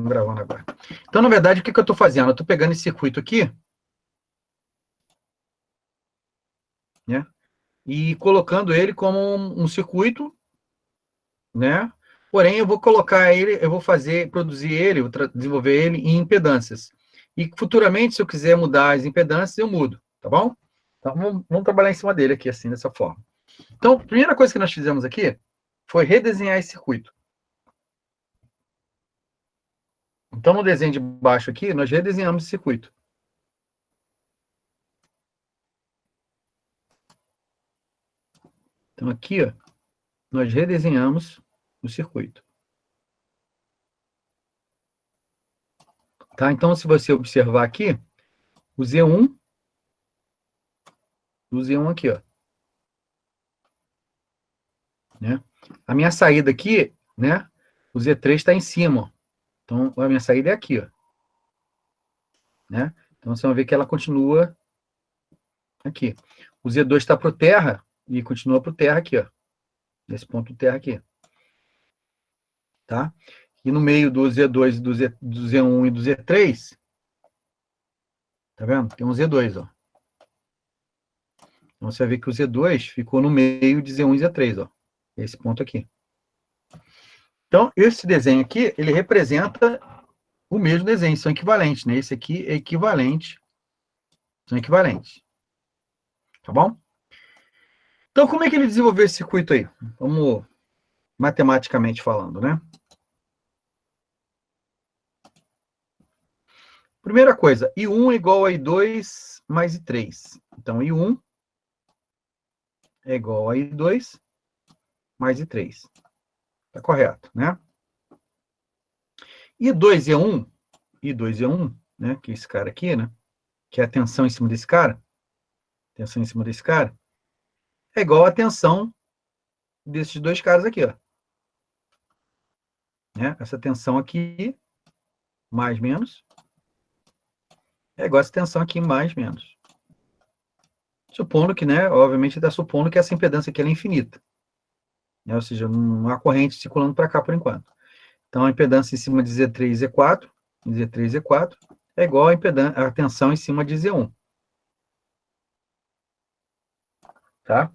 Estamos gravando agora. Então, na verdade, o que eu estou fazendo? Eu estou pegando esse circuito aqui, né? E colocando ele como um circuito, né? Porém, eu vou colocar ele, eu vou produzir ele, desenvolver ele em impedâncias. E futuramente, se eu quiser mudar as impedâncias, eu mudo, tá bom? Então, vamos trabalhar em cima dele aqui, assim, dessa forma. Então, a primeira coisa que nós fizemos aqui foi redesenhar esse circuito. Então, no desenho de baixo aqui, nós redesenhamos esse circuito. Então, aqui, ó, nós redesenhamos o circuito. Tá? Então, se você observar aqui, o Z1 aqui, ó. Né? A minha saída aqui, né? O Z3 está em cima, ó. Então, a minha saída é aqui, ó. Né? Então, você vai ver que ela continua aqui. O Z2 está para o terra e continua para o terra aqui, ó. Nesse ponto terra aqui. Tá? E no meio do Z2, do Z1 e do Z3, tá vendo? Tem um Z2, ó. Então, você vai ver que o Z2 ficou no meio de Z1 e Z3, ó. Esse ponto aqui. Então, esse desenho aqui, ele representa o mesmo desenho, são equivalentes, né? Esse aqui é equivalente, são equivalentes. Tá bom? Então, como é que ele desenvolveu esse circuito aí? Vamos matematicamente falando, né? Primeira coisa, I1 é igual a I2 mais I3. Então, I1 é igual a I2 mais I3. Tá correto, né? I2 né? Que é esse cara aqui, né? Que é a tensão em cima desse cara. Tensão em cima desse cara. É igual a tensão desses dois caras aqui, ó. Né? Essa tensão aqui, mais menos, é igual a essa tensão aqui, mais menos. Supondo que, né, obviamente, está supondo que essa impedância aqui é infinita. Né? Ou seja, não há corrente circulando para cá por enquanto. Então, a impedância em cima de Z3 e Z4, Z3 e Z4, é igual a tensão em cima de Z1. Tá?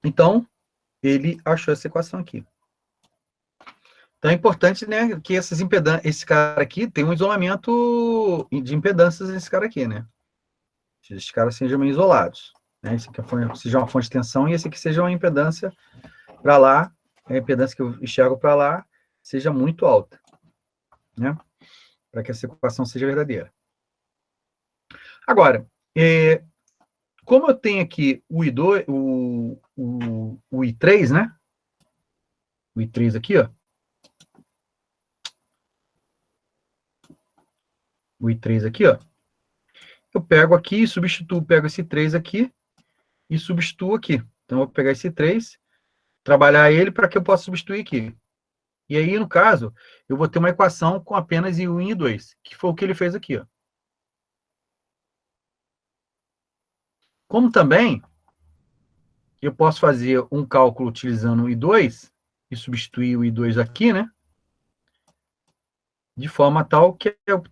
Então, ele achou essa equação aqui. Então, é importante, né, que esse cara aqui tem um isolamento de impedâncias nesse cara aqui, né? Esses caras sejam meio isolados. Né? Esse aqui seja uma fonte de tensão e esse aqui seja uma impedância para lá, a impedância que eu enxergo para lá seja muito alta. Né? Para que essa equação seja verdadeira. Agora, como eu tenho aqui o I2, o I3, né? O I3 aqui, ó. O I3 aqui, ó. Eu pego aqui e substituo, pego esse 3 aqui e substituo aqui. Então, eu vou pegar esse 3, trabalhar ele para que eu possa substituir aqui. E aí, no caso, eu vou ter uma equação com apenas I1 e I2, que foi o que ele fez aqui, ó. Como também, eu posso fazer um cálculo utilizando o I2 e substituir o I2 aqui, né? De forma tal que eu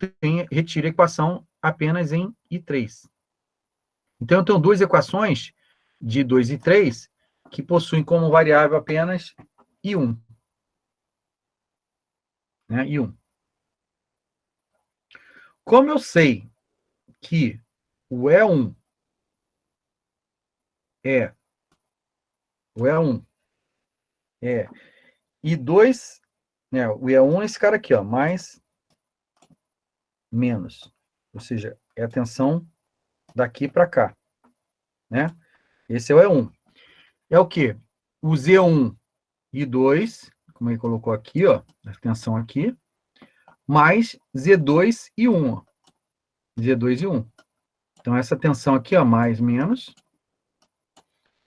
retire a equação apenas em I3. Então, eu tenho duas equações de 2 e 3 que possuem como variável apenas I1. Né? I1. Como eu sei que o E1 é I2, né? O E1 é esse cara aqui, ó, mais menos. Ou seja, é a tensão daqui para cá. Né? Esse é o E1. É o quê? O Z1 e 2, como ele colocou aqui, ó, a tensão aqui, mais Z2 e 1, ó. Z2 e 1. Então, essa tensão aqui, ó, mais menos,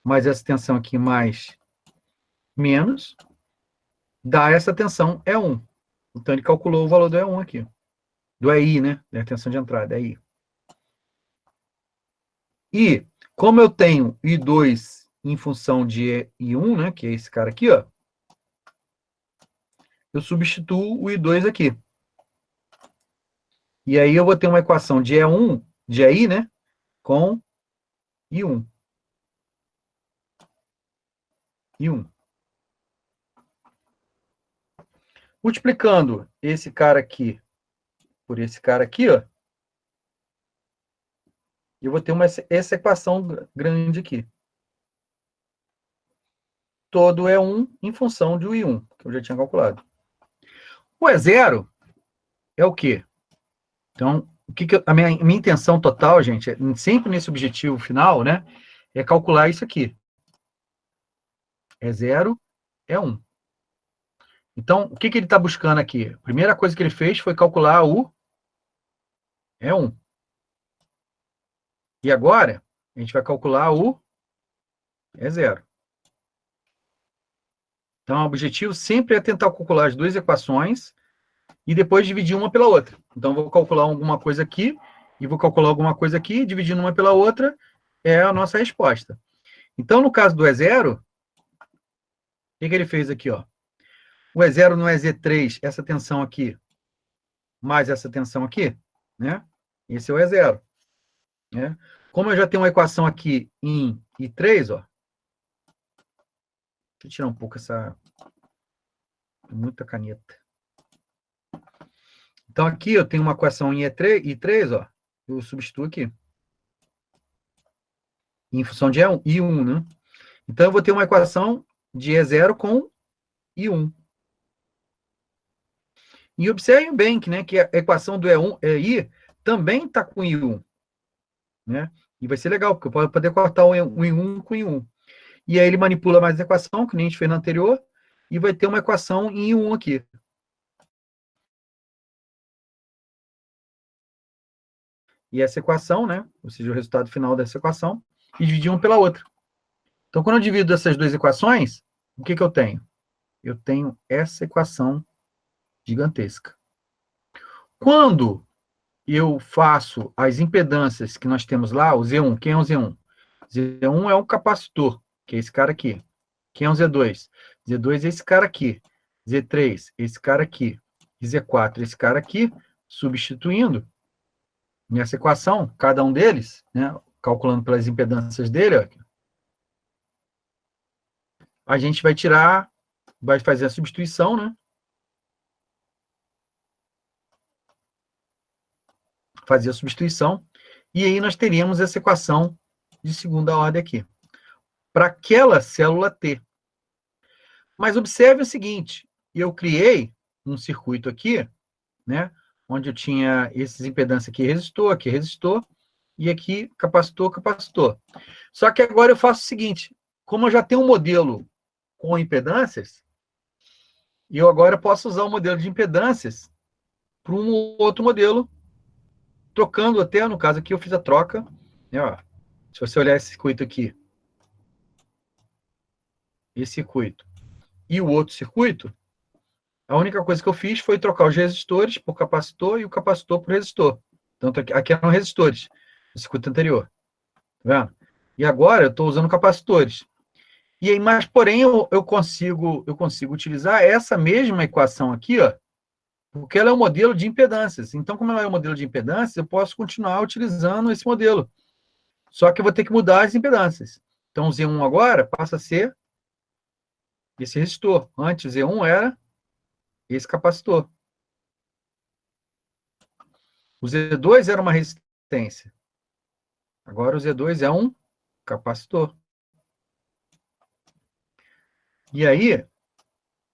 mais essa tensão aqui, mais menos, dá essa tensão E1. Então, ele calculou o valor do E1 aqui. Do EI, né? Da tensão de entrada, EI. E, como eu tenho I2 em função de I1, né? Que é esse cara aqui, ó. eu substituo o I2 aqui. E aí eu vou ter uma equação de E1, de EI, né? Com I1. I1. Multiplicando esse cara aqui por esse cara aqui, ó, eu vou ter essa equação grande aqui. Todo é 1 em função de I1, que eu já tinha calculado. O E0 é o quê? Então, a minha intenção total, gente, sempre nesse objetivo final, né, é calcular isso aqui. E0 é 1. Então, o que ele está buscando aqui? A primeira coisa que ele fez foi calcular o E1. E agora, a gente vai calcular o E0. Então, o objetivo sempre é tentar calcular as duas equações e depois dividir uma pela outra. Então, vou calcular alguma coisa aqui e vou calcular alguma coisa aqui, dividindo uma pela outra, é a nossa resposta. Então, no caso do E0, o que ele fez aqui? Ó? O E0 no EZ3, essa tensão aqui, mais essa tensão aqui, né? Esse é o E0. Né? Como eu já tenho uma equação aqui em I3, ó, deixa eu tirar um pouco essa... Muita caneta. Então, aqui eu tenho uma equação em I3, ó, eu substituo aqui. Em função de I1, né? Então, eu vou ter uma equação de E0 com I1. E observem bem que, né, que a equação do I também está com I1. Né? E vai ser legal, porque eu posso poder cortar o I1 com I1. E aí ele manipula mais a equação, que nem a gente fez na anterior, e vai ter uma equação em I1 aqui. E essa equação, né, ou seja, o resultado final dessa equação, e dividir uma pela outra. Então, quando eu divido essas duas equações, o que eu tenho? Eu tenho essa equação gigantesca. Quando eu faço as impedâncias que nós temos lá, o Z1, quem é o Z1? Z1 é um capacitor, que é esse cara aqui. Quem é o Z2? Z2 é esse cara aqui. Z3, esse cara aqui. E Z4, esse cara aqui, substituindo nessa equação, cada um deles, né, calculando pelas impedâncias dele, ó, a gente vai tirar, vai fazer a substituição, né? Fazer a substituição, e aí nós teríamos essa equação de segunda ordem aqui. Para aquela célula T. Mas observe o seguinte, eu criei um circuito aqui, né, onde eu tinha esses impedâncias aqui resistor, e aqui capacitor, capacitor. Só que agora eu faço o seguinte, como eu já tenho um modelo com impedâncias, eu agora posso usar o modelo de impedâncias para um outro modelo, trocando até, no caso aqui eu fiz a troca, né, ó, se você olhar esse circuito aqui, esse circuito e o outro circuito, a única coisa que eu fiz foi trocar os resistores por capacitor e o capacitor por resistor. Tanto aqui eram resistores, no circuito anterior. Tá vendo? E agora eu estou usando capacitores. E aí, mas, porém, eu consigo utilizar essa mesma equação aqui, ó, porque ela é um modelo de impedâncias. Então, como ela é um modelo de impedâncias, eu posso continuar utilizando esse modelo. Só que eu vou ter que mudar as impedâncias. Então, o Z1 agora passa a ser esse resistor. Antes, o Z1 era esse capacitor. O Z2 era uma resistência. Agora o Z2 é um capacitor. E aí,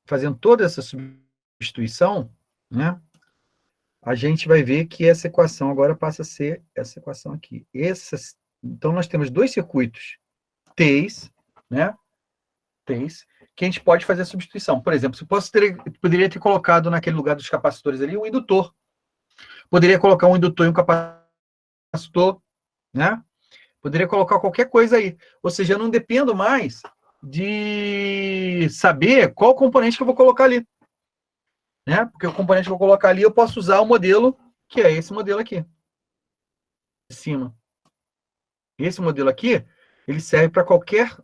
fazendo toda essa substituição, né, a gente vai ver que essa equação agora passa a ser essa equação aqui. Então, nós temos dois circuitos T's, né, T's, que a gente pode fazer a substituição. Por exemplo, poderia ter colocado naquele lugar dos capacitores ali um indutor. Poderia colocar um indutor e um capacitor, né? Poderia colocar qualquer coisa aí. Ou seja, eu não dependo mais de saber qual componente que eu vou colocar ali. Né? Porque o componente que eu vou colocar ali, eu posso usar o modelo, que é esse modelo aqui. De cima. Esse modelo aqui, ele serve para qualquer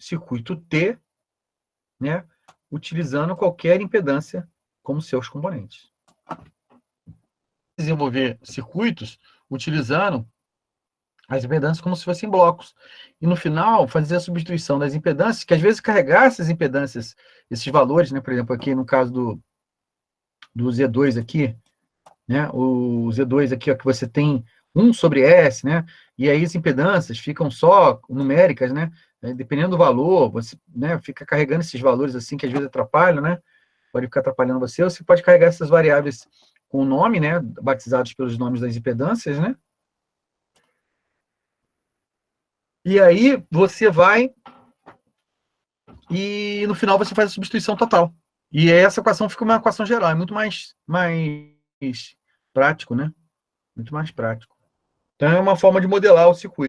circuito T né, utilizando qualquer impedância como seus componentes. Desenvolver circuitos utilizando as impedâncias como se fossem blocos. E no final, fazer a substituição das impedâncias, que às vezes carregar essas impedâncias, esses valores, né, por exemplo, aqui no caso do Z2 aqui, né, o Z2 aqui, ó, que você tem 1 sobre S, né, e aí as impedâncias ficam só numéricas, né, dependendo do valor, você, né, fica carregando esses valores assim, que às vezes atrapalham, né, pode ficar atrapalhando você, ou você pode carregar essas variáveis com o nome, né, batizados pelos nomes das impedâncias, né, e aí você vai e no final você faz a substituição total. E essa equação fica uma equação geral, é muito mais prático, né? Muito mais prático. Então é uma forma de modelar o circuito.